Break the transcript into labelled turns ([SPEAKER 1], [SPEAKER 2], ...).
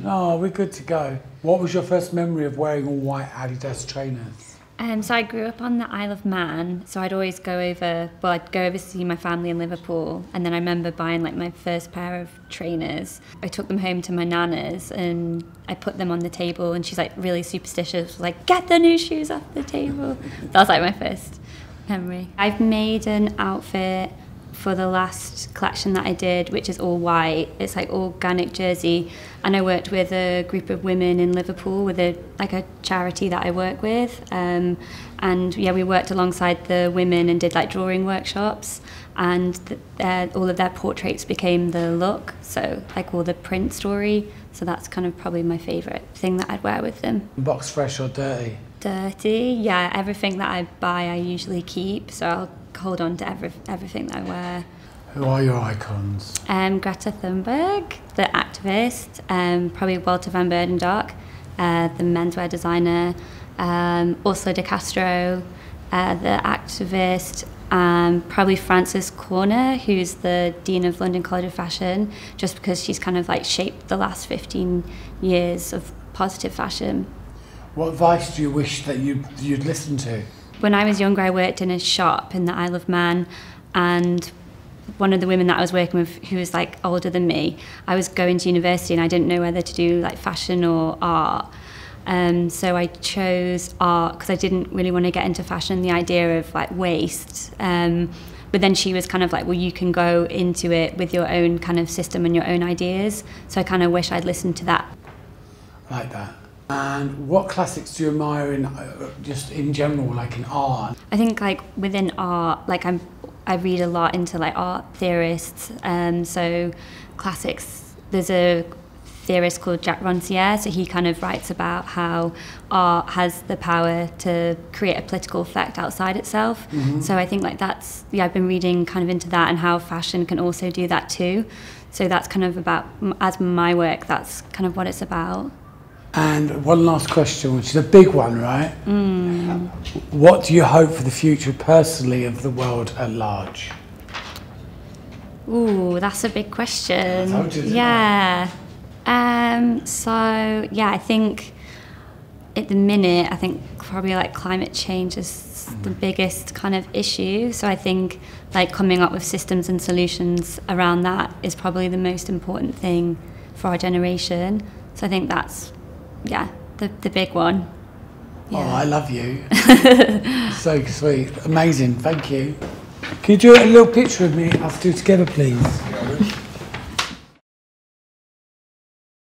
[SPEAKER 1] Oh, we're good to go. What was your first memory of wearing all white Adidas trainers?
[SPEAKER 2] So I grew up on the Isle of Man, so I'd always go over, well, I'd go over to see my family in Liverpool, and then I remember buying like my first pair of trainers. I took them home to my nana's and I put them on the table, and she's like really superstitious, like, get the new shoes off the table. That was like my first memory. I've made an outfit for the last collection that I did, which is all white. It's like organic jersey, and I worked with a group of women in Liverpool with a charity that I work with, and yeah, we worked alongside the women and did like drawing workshops, and all of their portraits became the look, so like all the print story. So that's kind of probably my favourite thing that I'd wear with them.
[SPEAKER 1] Box fresh or dirty?
[SPEAKER 2] Dirty, yeah. Everything that I buy I usually keep, so I'll hold on to everything that I wear.
[SPEAKER 1] Who are your icons?
[SPEAKER 2] Greta Thunberg, the activist, probably Walter van Berdendonck, the menswear designer, also De Castro, the activist, probably Frances Corner, who's the Dean of London College of Fashion, just because she's kind of like shaped the last 15 years of positive fashion.
[SPEAKER 1] What advice do you wish that you'd listen to?
[SPEAKER 2] When I was younger, I worked in a shop in the Isle of Man, and one of the women that I was working with, who was like older than me, I was going to university and I didn't know whether to do like fashion or art. So I chose art because I didn't really want to get into fashion, the idea of like waste. But then she was kind of like, well, you can go into it with your own kind of system and your own ideas. So I kind of wish I'd listened to that.
[SPEAKER 1] I like that. And what classics do you admire in just in general, like in art?
[SPEAKER 2] I think like within art, like I read a lot into like art theorists. So classics. There's a theorist called Jacques Rancière, so he kind of writes about how art has the power to create a political effect outside itself. Mm-hmm. So I think like that's, yeah, I've been reading kind of into that, and how fashion can also do that too. So that's kind of about, as my work, that's kind of what it's about.
[SPEAKER 1] And one last question, which is a big one, right? What do you hope for the future personally of the world at large?
[SPEAKER 2] Ooh, that's a big question.
[SPEAKER 1] I told you,
[SPEAKER 2] yeah. So yeah, I think at the minute, I think probably like climate change is the biggest kind of issue. So I think like coming up with systems and solutions around that is probably the most important thing for our generation. So I think that's, yeah, the big one. Yeah.
[SPEAKER 1] Oh, I love you. So sweet. Amazing. Thank you. Can you do a little picture of me, us two together, please?